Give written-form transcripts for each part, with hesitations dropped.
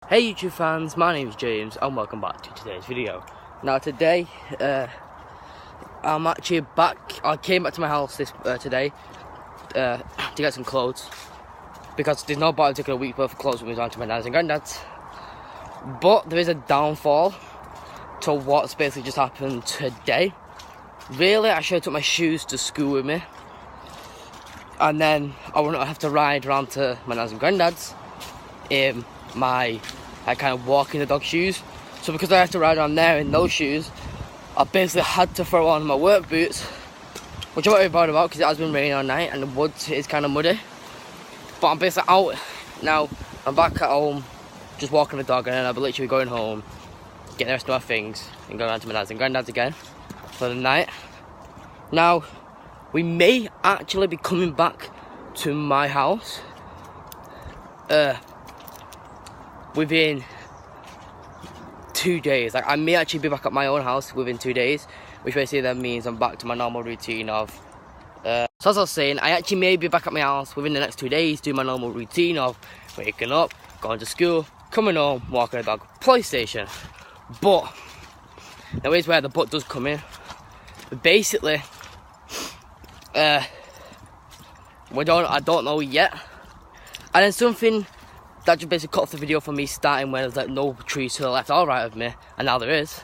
Hey YouTube fans, my name is James and welcome back to today's video. Now today, I'm actually back. I came back to my house today to get some clothes because there's no particular week worth of clothes moving on to my nan's and granddad's. But there is a downfall to what's basically just happened today. Really, I should have took my shoes to school with me, and then I wouldn't have to ride around to my nan's and granddad's in my kind of walking the dog shoes. So because I have to ride around there in those shoes, I basically had to throw on my work boots, which I'm not really bothered about because it has been raining all night and the woods is kind of muddy. But I'm basically out now. I'm back at home, just walking the dog, and then I'll be literally going home, getting the rest of my things, and going around to my dad's and granddad's again for the night. Now, we may actually be coming back to my house within 2 days. Like, I may actually be back at my own house within 2 days, which basically then means I'm back to my normal routine of so as I was saying, I actually may be back at my house within the next 2 days, doing my normal routine of waking up, going to school, coming home, walking the dog, PlayStation. But now here's where the but does come in. Basically, I don't know yet, and then something that just basically cut off the video for me starting when there's like no trees to the left or right of me, and now there is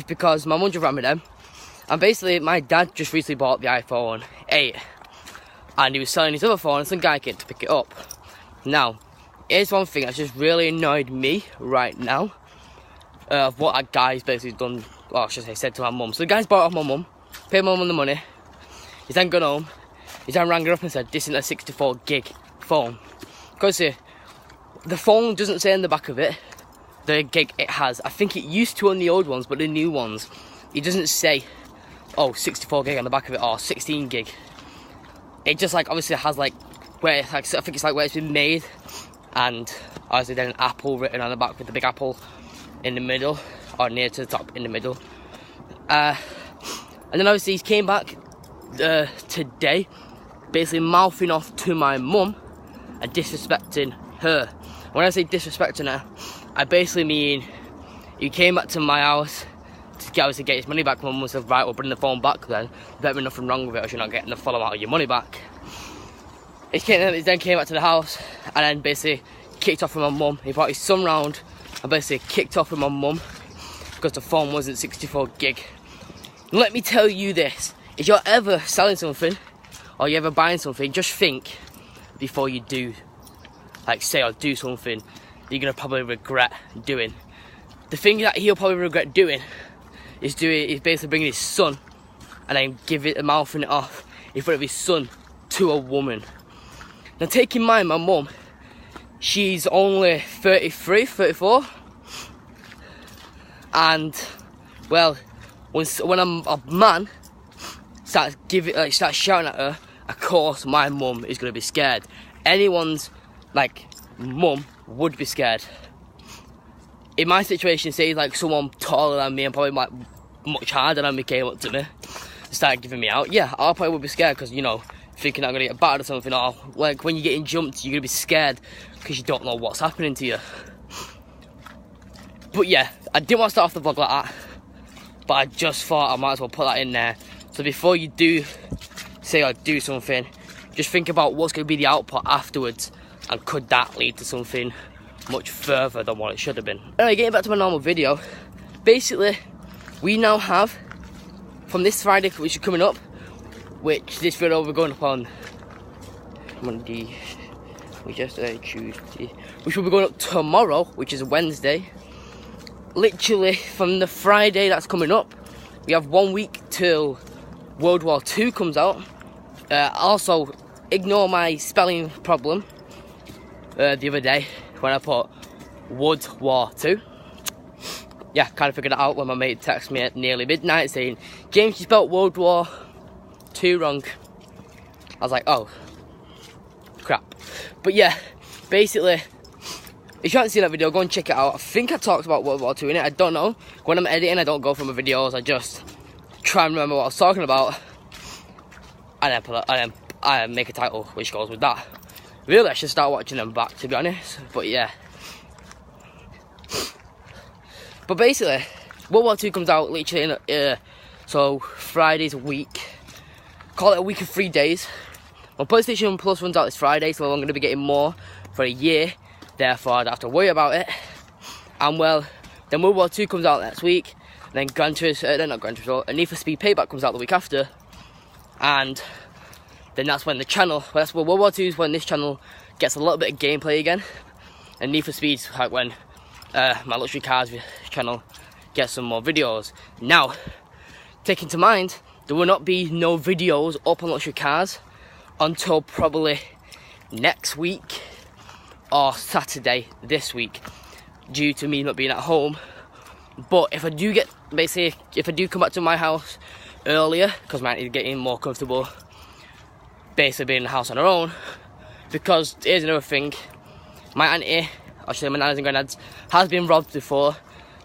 because my mum just ran with them. And basically my dad just recently bought the iPhone 8 and he was selling his other phone and some guy came to pick it up. Now, here's one thing that's just really annoyed me right now of what that guy's basically done, or should I say said to my mum. So the guy's bought it off my mum, paid my mum the money, he's then gone home, he's then rang her up and said this isn't a 64 gig phone. Because the phone doesn't say on the back of it the gig it has. I think it used to on the old ones, but the new ones, it doesn't say, oh, 64 gig on the back of it, or 16 gig. It just like obviously has like where it's like, I think it's like where it's been made, and obviously then an apple written on the back with the big apple in the middle, or near to the top in the middle. And then obviously he came back today, basically mouthing off to my mum and disrespecting her. When I say disrespecting her, I basically mean he came back to my house to obviously get his money back. My mum said, right, we'll bring the phone back then. There'll be nothing wrong with it, or you're not getting the full amount of your money back. He then came back to the house and then basically kicked off with my mum. He brought his son round and basically kicked off with my mum because the phone wasn't 64 gig. Let me tell you this, if you're ever selling something or you're ever buying something, just think before you do, like say or do something you're gonna probably regret doing. The thing that he'll probably regret doing is basically bringing his son and then mouthing it off in front of his son to a woman. Now take in mind, my mum, she's only 33, 34, and well, when a man starts shouting at her, of course my mum is gonna be scared. Anyone's like mum would be scared. In my situation, say like someone taller than me and probably like much harder than me came up to me and started giving me out, yeah, I probably would be scared because, you know, thinking I'm gonna get battered or something, or like when you're getting jumped, you're gonna be scared because you don't know what's happening to you. But yeah, I didn't want to start off the vlog like that, but I just thought I might as well put that in there. So before you do say or do something, just think about what's gonna be the output afterwards, and could that lead to something much further than what it should have been. Anyway, getting back to my normal video, basically we now have, from this Friday which is coming up, which this video will be going up on Monday, Tuesday, which will be going up tomorrow, which is Wednesday. Literally from the Friday that's coming up, we have 1 week till World War II comes out. Also, ignore my spelling problem the other day when I put Wood War 2. Yeah, kind of figured it out when my mate texted me at nearly midnight saying, James, you spelled World War 2 wrong. I was like, oh, crap. But yeah, basically, if you haven't seen that video, go and check it out. I think I talked about World War 2 in it, I don't know. When I'm editing, I don't go for my videos, I just try and remember what I was talking about, and then I make a title which goes with that. Really, I should start watching them back, to be honest. But yeah, But basically, World War 2 comes out literally in so Friday's a week. Call it a week of 3 days. My PlayStation Plus runs out this Friday, so I'm going to be getting more for a year. Therefore, I don't have to worry about it. And well, then World War 2 comes out next week. Then Need for Speed Payback comes out the week after. And then that's when World War 2 is when this channel gets a little bit of gameplay again. And Need for Speed's like when my Luxury Cars channel gets some more videos. Now, take into mind, there will not be no videos up on Luxury Cars until probably next week or Saturday this week, due to me not being at home. But if I do come back to my house earlier, because my auntie's getting more comfortable basically being in the house on her own, because here's another thing, my auntie, actually my nan's and granddad's, has been robbed before.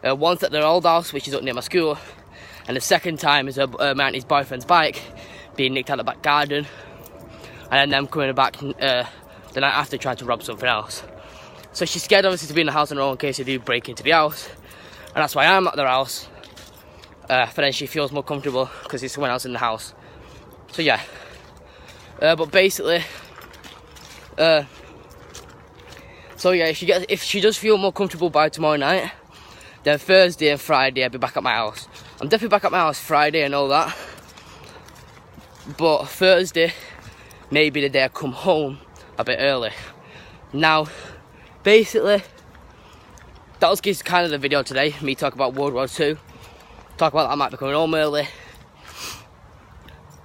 Once at their old house, which is up near my school, and the second time is my auntie's boyfriend's bike being nicked out the back garden, and then them coming back the night after trying to rob something else. So she's scared obviously to be in the house on her own in case they do break into the house, and that's why I'm at their house. For then she feels more comfortable because there's someone else in the house. So yeah, but basically, so yeah, if she does feel more comfortable by tomorrow night, then Thursday and Friday I'll be back at my house. I'm definitely back at my house Friday, I know that. But Thursday, maybe the day I come home a bit early. Now, basically, that was just kind of the video today. Me talk about World War 2. Talk about I might be coming home early.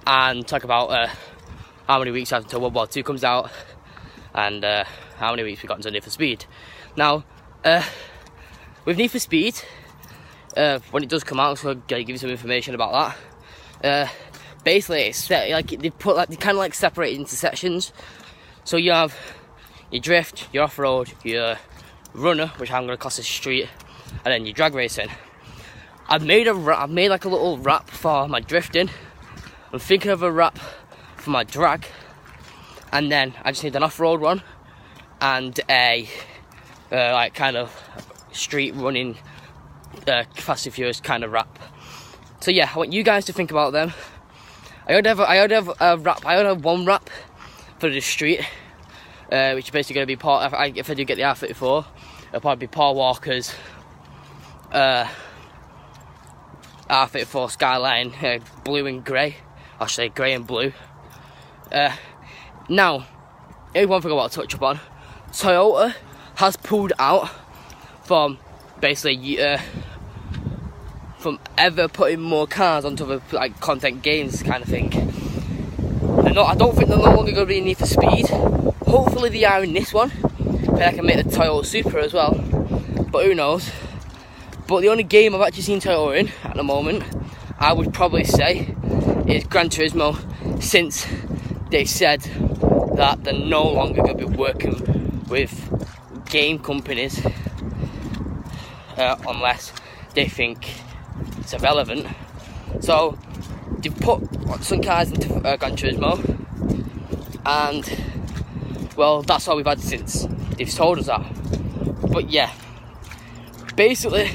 And talk about how many weeks until World War 2 comes out. And how many weeks we got until Need for Speed. Now, with Need for Speed, when it does come out, so I'll give you some information about that. Basically, it's like they kind of like separate it into sections. So you have your drift, your off-road, your runner, which I'm going to class as street, and then your drag racing. I've made like a little wrap for my drifting. I'm thinking of a wrap for my drag, and then I just need an off-road one and a like kind of street running Fast and Furious kind of wrap. So yeah, I want you guys to think about them. I would have one wrap for the street, which is basically going to be if I do get the R34, it'll probably be Paul Walker's R34 Skyline, blue and grey. Actually, grey and blue. Now, here's one thing I want to touch upon. Toyota has pulled out from basically from ever putting more cars onto the like content games kind of thing. I don't think they're no longer going to be in Need for Speed. Hopefully they are in this one. Maybe I can make the Toyota Supra as well, but who knows. But the only game I've actually seen Toyota in at the moment, I would probably say, is Gran Turismo, since they said that they're no longer going to be working with game companies unless they think it's irrelevant. So they've put some cars into Gran Turismo, and well, that's all we've had since they've told us that. But yeah, basically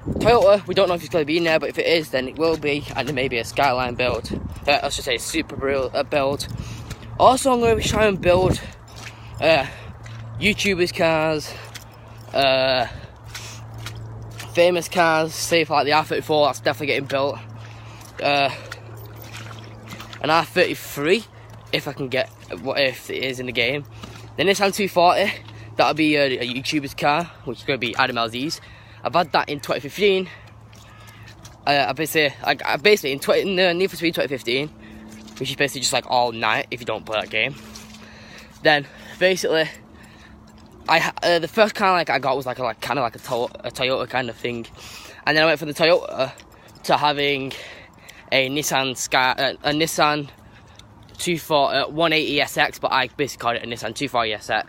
Toyota, we don't know if it's going to be in there, but if it is, then it will be, and there may be a Skyline build. I should say a Super build. Also, I'm going to try and build YouTubers' cars, famous cars, say for like the R34, that's definitely getting built. An R33, if I can get, if it is in the game. The Nissan 240, that'll be a YouTuber's car, which is going to be Adam LZ's. I've had that in 2015. Basically in Need for Speed 2015, which is basically just like all night if you don't play that game. Then basically, the first car like I got was like a Toyota kind of thing, and then I went from the Toyota to having a Nissan 180 SX, but I basically called it a Nissan 240 SX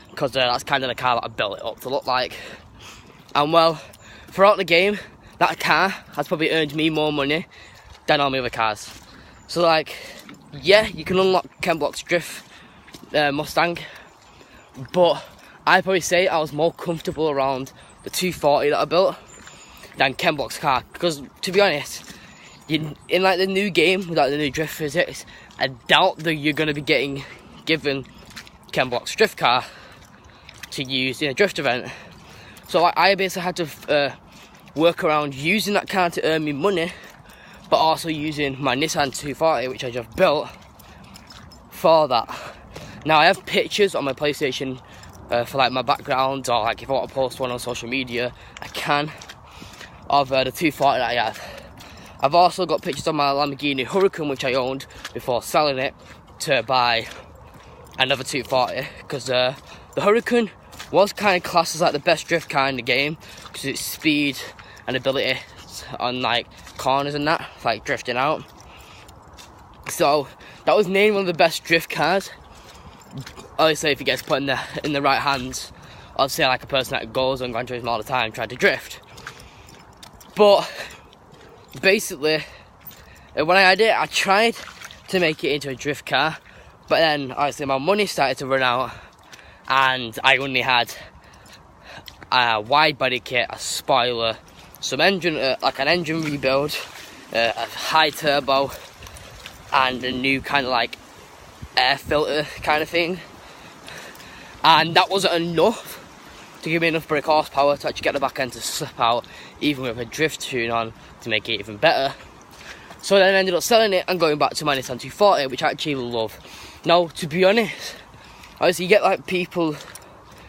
because that's kind of the car that I built it up to look like. And well, throughout the game, that car has probably earned me more money than all my other cars. So like, yeah, you can unlock Ken Block's Drift Mustang, but I'd probably say I was more comfortable around the 240 that I built than Ken Block's car, because to be honest, in like the new game without the new drift physics, I doubt that you're going to be given Ken Block's drift car to use in a drift event. So I basically had to work around using that car to earn me money, but also using my Nissan 240, which I just built, for that. Now I have pictures on my PlayStation for like my background, or like if I want to post one on social media, I can, of the 240 that I have. I've also got pictures of my Lamborghini Huracan, which I owned before selling it to buy another 240, because the Huracan was kind of classed as like the best drift car in the game because its speed and ability on like corners and that, like drifting out. So that was named one of the best drift cars. Obviously, if it gets put in the right hands, I'd say like a person that goes on Gran Turismo all the time trying to drift. But basically, when I had it, I tried to make it into a drift car, but then obviously my money started to run out, and I only had a wide body kit, a spoiler, some engine, like an engine rebuild, a high turbo, and a new kind of like air filter kind of thing. And that wasn't enough to give me enough brake horsepower to actually get the back end to slip out, even with a drift tune on to make it even better. So then I ended up selling it and going back to my Nissan 240, which I actually love. Now, to be honest, obviously you get like people,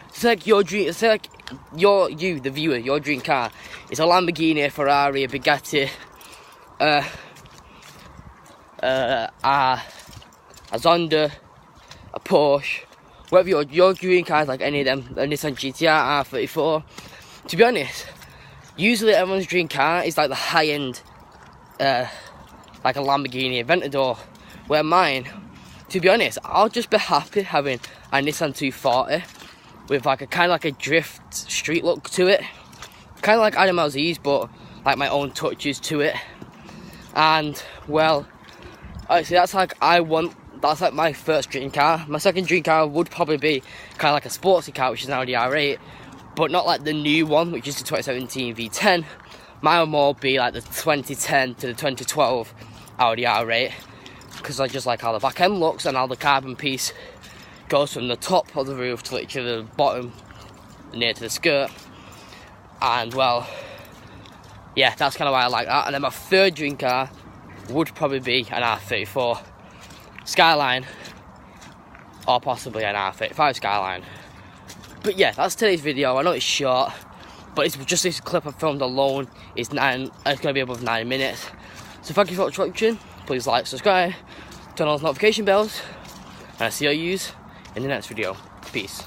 it's like your dream, it's like you, the viewer, your dream car is a Lamborghini, a Ferrari, a Bugatti, a Zonda, a Porsche, whatever your dream car is, like any of them, a Nissan GTR, R34. To be honest, usually everyone's dream car is like the high-end, like a Lamborghini Aventador, where mine, to be honest, I'll just be happy having a Nissan 240 with like a kind of like a drift street look to it, kind of like Adam Aziz, but like my own touches to it. And well, obviously that's like that's like my first dream car. My second dream car would probably be kind of like a sportsy car, which is an Audi R8, but not like the new one, which is the 2017 V10. Mine would more be like the 2010 to the 2012 Audi R8, because I just like how the back end looks and how the carbon piece goes from the top of the roof to literally the bottom, near to the skirt. And well, yeah, that's kind of why I like that. And then my third dream car would probably be an R34 Skyline, or possibly an R35 Skyline. But yeah, that's today's video. I know it's short, but it's just this clip I filmed alone. It's going to be above 9 minutes. So thank you for watching. Please like, subscribe, turn on those notification bells, and I'll see you in the next video. Peace.